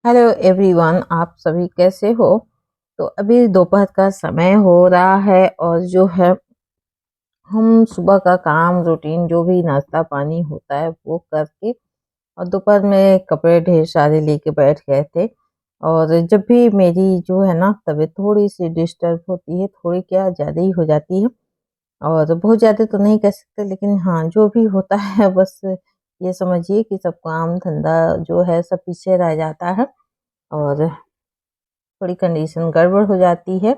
Hello everyone, आप सभी कैसे हो। तो अभी दोपहर का समय हो रहा है और जो है हम सुबह का काम रूटीन जो भी नाश्ता पानी होता है वो करके और दोपहर में कपड़े ढेर सारे लेके बैठ गए थे। और जब भी मेरी जो है ना तबीयत थोड़ी सी डिस्टर्ब होती है, थोड़ी क्या ज़्यादा ही हो जाती है और बहुत ज़्यादा तो नहीं कह सकते, लेकिन हाँ जो भी होता है बस ये समझिए कि सब काम धंधा जो है सब पीछे रह जाता है और थोड़ी कंडीशन गड़बड़ हो जाती है।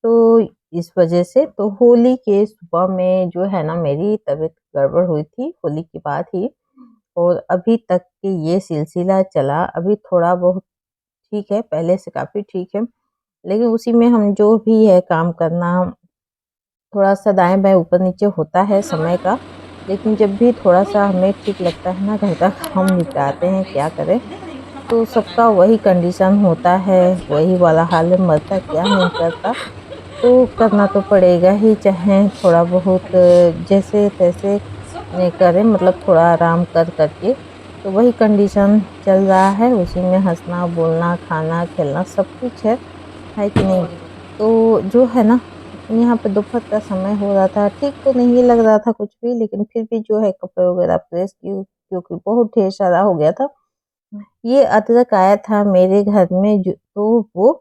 तो इस वजह से तो होली के सुबह में जो है ना मेरी तबीयत गड़बड़ हुई थी, होली की बात ही। और अभी तक के ये सिलसिला चला, अभी थोड़ा बहुत ठीक है, पहले से काफ़ी ठीक है। लेकिन उसी में हम जो भी है काम करना थोड़ा-सा दाएँ-बाएँ ऊपर-नीचे होता है समय का। लेकिन जब भी थोड़ा-सा हमें ठीक लगता है ना घर का काम निपटाते हैं, क्या करें? तो सबका वही कंडीशन होता है, वही वाला हाल है, मरता क्या नहीं करता। तो करना तो पड़ेगा ही, चाहे थोड़ा बहुत जैसे-तैसे करें, मतलब थोड़ा आराम कर कर के। तो वही कंडीशन चल रहा है, उसी में हँसना, बोलना, खाना, खेलना सब कुछ है कि नहीं? तो जो है ना, यहाँ पे दोपहर का समय हो रहा था, ठीक तो नहीं लग रहा था कुछ भी, लेकिन फिर भी जो है कपड़े वगैरह प्रेस की क्योंकि बहुत ढेर सारा हो गया था। ये अदरक आया था मेरे घर में जो तो वो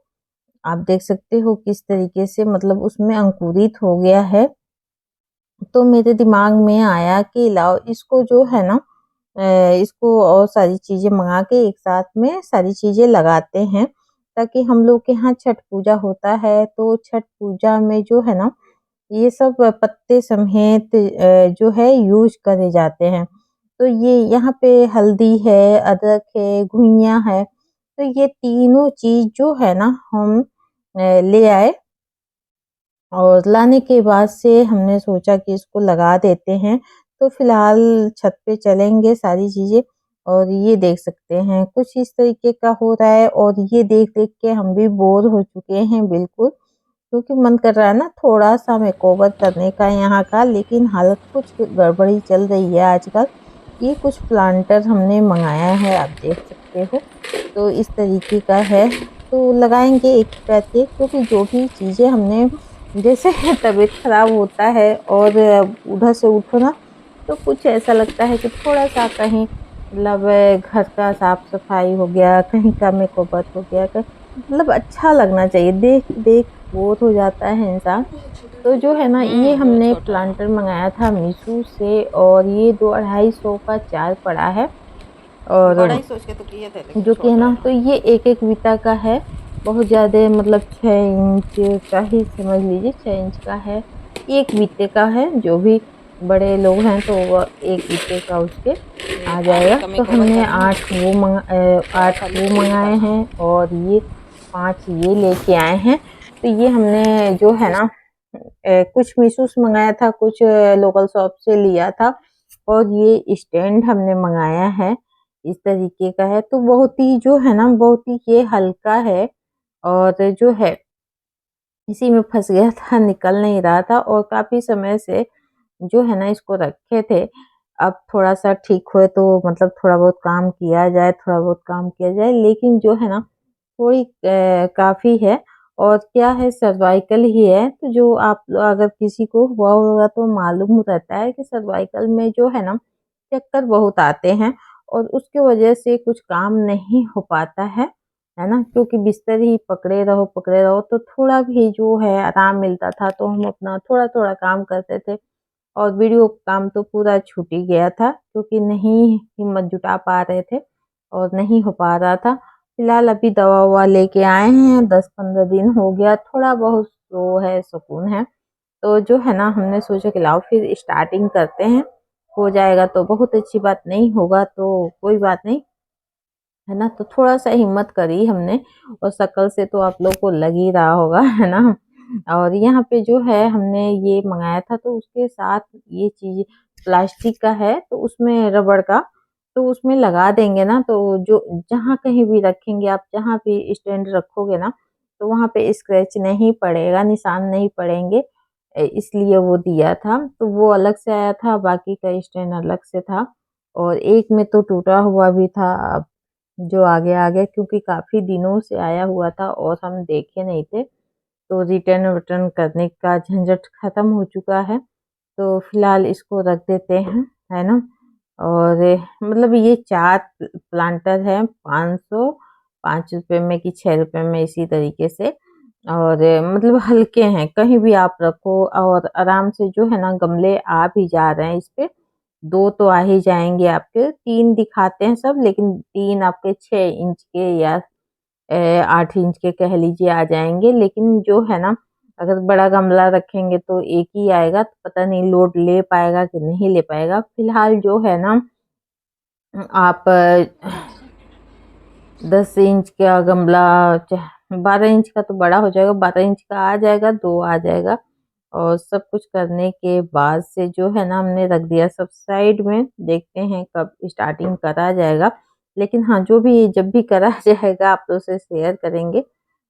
आप देख सकते हो किस तरीके से मतलब उसमें अंकुरित हो गया है। तो मेरे दिमाग में आया कि लाओ इसको जो है ना इसको और सारी चीज़ें मँगा के एक साथ में सारी चीज़ें लगाते हैं, ताकि हम लोग के यहाँ छठ पूजा होता है, तो छठ पूजा में जो है ना, ये सब पत्ते समेत जो है यूज़ करे जाते हैं। तो ये यहाँ पे हल्दी है, अदरक है, घुइयाँ है, तो ये तीनों चीज़ जो है ना हम ले आए और लाने के बाद से हमने सोचा कि इसको लगा देते हैं। तो फिलहाल छत पे चलेंगे सारी चीज़ें और ये देख सकते हैं कुछ इस तरीके का हो रहा है और ये देख-देख के हम भी बोर हो चुके हैं बिल्कुल, क्योंकि मन कर रहा है ना थोड़ा-सा मेकओवर करने का यहाँ का, लेकिन हालत कुछ गड़बड़ी चल रही है आजकल। ये कुछ प्लांटर हमने मँगाया है, आप देख सकते हो। तो इस तरीके का है, तो लगाएँगे एक करके, क्योंकि जो भी चीज़ें हमने जैसे तबीयत खराब होता है और उधर से उठो ना, तो कुछ ऐसा लगता है कि थोड़ा-सा कहीं मतलब घर का साफ-सफाई हो गया, कहीं का मेकओवर हो गया, क मतलब अच्छा लगना चाहिए, देख-देख बोर हो जाता है इंसान। तो जो है ना ये बहुत हमने छोटा है। प्लांटर मँगाया था मीशो से और ये 2 250 का 4 पड़ा है। और बड़ा ही सोच के तो किए थे लेकिन जो कि है छोटा ना, है। तो ये एक-एक बित्ता का है, बहुत ज़्यादा मतलब 6 इंच का ही समझ लीजिए, 6 इंच का है, 1 बित्ते का है, जो भी बड़े लोग हैं तो वो 1 बित्ते का उसके ये आ आगे जाएगा। का तो मेकओवर हमने करना है। 8 खाली वो फूल का मँगाए था। हैं और ये 5 ये लेके आए हैं। तो ये हमने जो है ना कुछ मीशो से मँगाया था, कुछ लोकल शॉप से लिया था और ये स्टैंड हमने मँगाया है, इस तरीके का है। तो बहुत ही जो है ना, बहुत ही ये हल्का है और जो है इसी में फँस गया था, निकल नहीं रहा था और काफ़ी समय से जो है ना इसको रखे थे। अब थोड़ा-सा ठीक हुए तो मतलब थोड़ा बहुत काम किया जाए, थोड़ा बहुत काम किया जाए, लेकिन जो है ना थोड़ी काफ़ी है और क्या है सर्वाइकल ही है, तो जो आप अगर किसी को हुआ होगा तो मालूम रहता है कि सर्वाइकल में जो है ना चक्कर बहुत आते हैं और उसकी वजह से कुछ काम नहीं हो पाता है ना? क्योंकि बिस्तर ही पकड़े रहो तो थोड़ा भी जो है आराम मिलता था, तो हम अपना थोड़ा-थोड़ा काम करते थे और वीडियो काम तो पूरा छूट ही गया था, क्योंकि नहीं हिम्मत जुटा पा रहे थे और नहीं हो पा रहा था। फिलहाल अभी दवा-ववा लेके आए हैं, 10-15 दिन हो गया, थोड़ा बहुत जो है सुकून है। तो जो है ना हमने सोचा कि लाओ फिर स्टार्टिंग करते हैं, हो जाएगा तो बहुत अच्छी बात, नहीं होगा तो कोई बात नहीं, है ना? तो थोड़ा-सा हिम्मत करी हमने और शक्ल से तो आप लोग को लग ही रहा होगा, है ना? और यहाँ पे जो है हमने ये मँगाया था तो उसके साथ ये चीज़ प्लास्टिक का है, तो उसमें रबड़ का, तो उसमें लगा देंगे ना तो जो जहाँ कहीं भी रखेंगे आप, जहाँ भी स्टैंड रखोगे ना, तो वहाँ पे स्क्रैच नहीं पड़ेगा, निशान नहीं पड़ेंगे। इसलिए वो दिया था, तो वो अलग से आया था, बाकी का स्टैंड अलग से था और एक में तो टूटा हुआ भी था। जो आगे आ गया, क्योंकि काफ़ी दिनों से आया हुआ था और हम देखे नहीं थे, तो रिटर्न विटर्न करने का झंझट खत्म हो चुका है। तो फिलहाल इसको रख देते हैं, है ना। और मतलब ये 4 प्लांटर हैं, 500, 5 रुपए में कि 6 रुपए में, इसी तरीके से। और मतलब हल्के हैं, कहीं भी आप रखो और आराम से जो है ना गमले आ भी जा रहे हैं इस पे। 2 तो आ ही जाएंगे आपके, 3 दिखाते हैं सब, लेकिन 3 आपके 6 इंच के या 8 इंच के कह लीजिए आ जाएंगे। लेकिन जो है ना, अगर बड़ा गमला रखेंगे तो एक ही आएगा, तो पता नहीं लोड ले पाएगा कि नहीं ले पाएगा। फिलहाल जो है ना, आप 10 इंच का गमला, 12 इंच का तो बड़ा हो जाएगा, 12 इंच का आ जाएगा, 2 आ जाएगा। और सब कुछ करने के बाद से जो है ना, हमने रख दिया सब साइड में। देखते हैं कब स्टार्टिंग करा जाएगा, लेकिन हाँ, जो भी जब भी करा जाएगा आप लोग से शेयर करेंगे।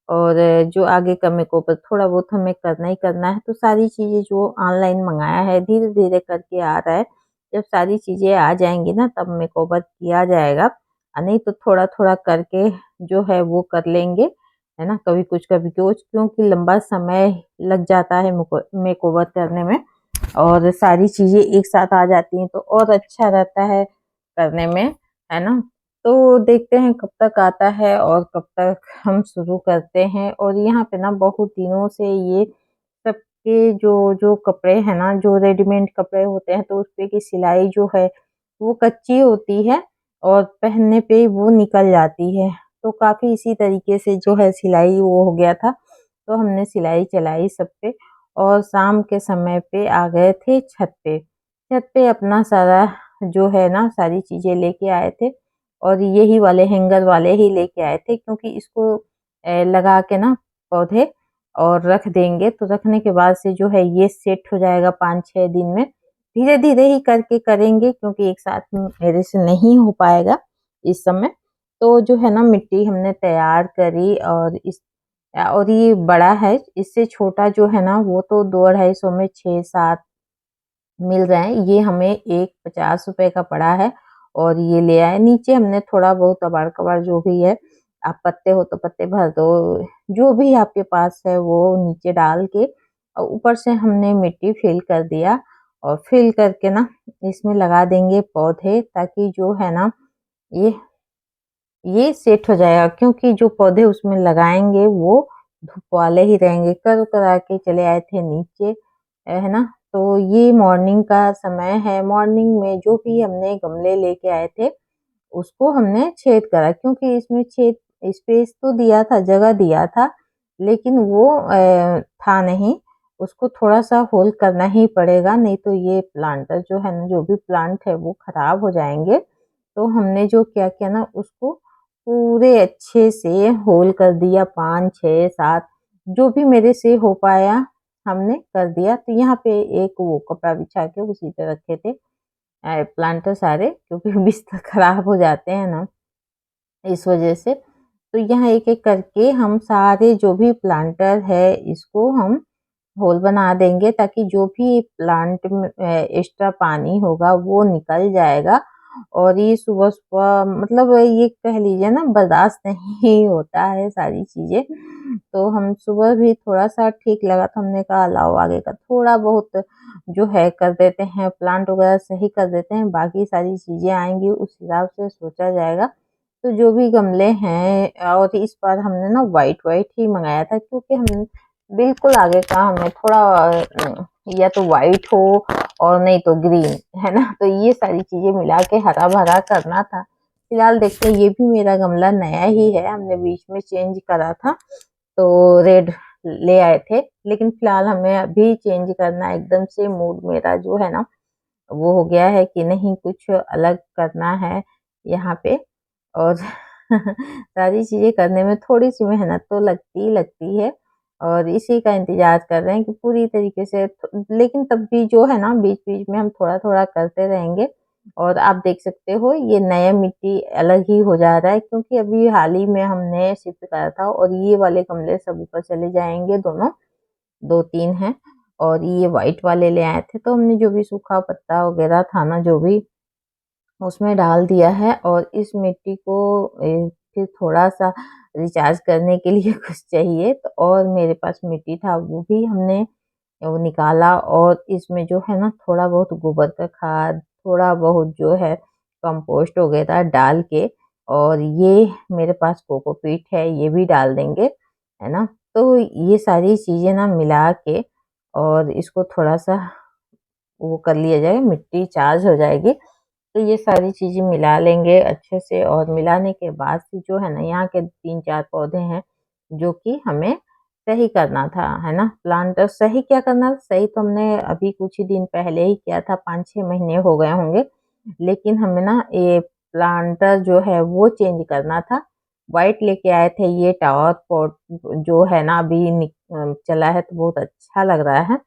और जो आगे का मेकओवर थोड़ा बहुत हमें करना ही करना है, तो सारी चीज़ें जो ऑनलाइन मंगाया है धीरे-धीरे करके आ रहा है। जब सारी चीज़ें आ जाएँगी ना, तब मेकओवर किया जाएगा। नहीं तो थोड़ा-थोड़ा करके जो है वो कर लेंगे, है ना? कभी कुछ कभी कुछ, क्योंकि लंबा समय लग जाता है मेकओवर करने में, और सारी चीज़ें एक साथ आ जाती हैं तो और अच्छा रहता है करने में, है ना? तो देखते हैं कब तक आता है और कब तक हम शुरू करते हैं। और यहाँ पे ना बहुत दिनों से ये सबके जो जो कपड़े हैं ना, जो रेडीमेड कपड़े होते हैं, तो उसपे की सिलाई जो है वो कच्ची होती है और पहनने पे ही वो निकल जाती है। तो काफ़ी इसी तरीके से जो है सिलाई वो हो गया था, तो हमने सिलाई चलाई सब पे। और शाम के समय पे आ गए थे छत पे। छत पे अपना सारा जो है ना, सारी चीज़ें लेके आए थे, और यही वाले हैंगर वाले ही लेके आए थे, क्योंकि इसको लगा के ना पौधे और रख देंगे, तो रखने के बाद से जो है ये सेट हो जाएगा 5-6 दिन में। धीरे-धीरे ही करके करेंगे, क्योंकि एक साथ मेरे से नहीं हो पाएगा इस समय। तो जो है ना, मिट्टी हमने तैयार करी, और ये बड़ा है, इससे छोटा जो है ना वो तो 2-250 में 6-7 मिल रहे हैं। ये हमें एक 50 रुपए का पड़ा है, और ये ले आए। नीचे हमने थोड़ा बहुत अबाड़-कबाड़ जो भी है, आप पत्ते हो तो पत्ते भर दो, जो भी आपके पास है वो नीचे डाल के, और ऊपर से हमने मिट्टी फिल कर दिया। और फिल करके ना इसमें लगा देंगे पौधे, ताकि जो है ना ये ये सेट हो जाएगा, क्योंकि जो पौधे उसमें लगाएंगे वो धूप वाले ही रहेंगे। करा के चले आए थे नीचे, है ना। तो ये मॉर्निंग का समय है। मॉर्निंग में जो भी हमने गमले लेके आए थे उसको हमने छेद करा, क्योंकि इसमें छेद स्पेस तो दिया था, जगह दिया था, लेकिन वो था नहीं। उसको थोड़ा सा होल करना ही पड़ेगा, नहीं तो ये प्लांटर जो है ना, जो भी प्लांट है वो खराब हो जाएंगे। तो हमने जो क्या किया ना, उसको पूरे अच्छे से होल कर दिया, 5, 6, 7 जो भी मेरे से हो पाया हमने कर दिया। तो यहाँ पे एक वो कपड़ा बिछा के उसी पे रखे थे प्लांटर सारे, क्योंकि बिस्तर खराब हो जाते हैं ना, इस वजह से। तो यहाँ एक-एक करके हम सारे जो भी प्लांटर है इसको हम होल बना देंगे, ताकि जो भी प्लांट में एक्स्ट्रा पानी होगा वो निकल जाएगा। और ये सुबह-सुबह मतलब ये कह लीजिए ना, बर्दाश्त नहीं होता है सारी चीज़ें। तो हम सुबह भी थोड़ा-सा ठीक लगा, तो हमने कहा लाओ आगे का थोड़ा बहुत जो है कर देते हैं, प्लांट वगैरह सही कर देते हैं, बाकी सारी चीज़ें आएँगी उस हिसाब से सोचा जाएगा। तो जो भी गमले हैं, और इस बार हमने ना व्हाइट-व्हाइट ही मँगाया था, क्योंकि हम बिल्कुल आगे का हमें थोड़ा या तो व्हाइट हो और नहीं तो ग्रीन, है ना? तो ये सारी चीज़ें मिला के हरा-भरा करना था। फिलहाल देखते हैं, ये भी मेरा गमला नया ही है, हमने बीच में चेंज करा था, तो रेड ले आए थे। लेकिन फिलहाल हमें अभी चेंज करना है, एकदम से मूड मेरा जो है ना वो हो गया है कि नहीं, कुछ अलग करना है यहाँ पे। और सारी चीज़ें करने में थोड़ी-सी मेहनत तो लगती है, और इसी का इंतज़ार कर रहे हैं कि पूरी तरीके से लेकिन तब भी जो है ना, बीच-बीच में हम थोड़ा-थोड़ा करते रहेंगे। और आप देख सकते हो ये नया मिट्टी अलग ही हो जा रहा है, क्योंकि अभी हाल ही में हमने शिफ्ट करा था, और ये वाले गमले सब ऊपर चले जाएँगे दोनों, 2-3 हैं, और ये व्हाइट वाले ले आए थे। तो हमने जो भी सूखा पत्ता वगैरह था ना, जो भी उसमें डाल दिया है और इस मिट्टी को फिर थोड़ा-सा रिचार्ज करने के लिए कुछ चाहिए तो और मेरे पास मिट्टी था वो भी हमने वो निकाला और इसमें जो है ना थोड़ा बहुत गोबर का खाद, थोड़ा बहुत जो है कंपोस्ट वगैरह डाल के और ये मेरे पास कोकोपीट है ये भी डाल देंगे, है ना? तो ये सारी चीज़ें ना मिला के और इसको थोड़ा-सा वो कर लिया जाएगा, मिट्टी चार्ज हो जाएगी। तो ये सारी चीज़ें मिला लेंगे अच्छे से और मिलाने के बाद फिर जो है ना यहाँ के 3-4 पौधे हैं जो कि हमें सही करना था, है ना? प्लांटर सही क्या करना था? सही तो हमने अभी कुछ ही दिन पहले ही किया था, 5-6 महीने हो गए होंगे। लेकिन हमें ना ये प्लांटर जो है वो चेंज करना था। व्हाइट लेके आए थे ये टावर पॉट जो है ना अभी चला है तो बहुत अच्छा लग रहा है।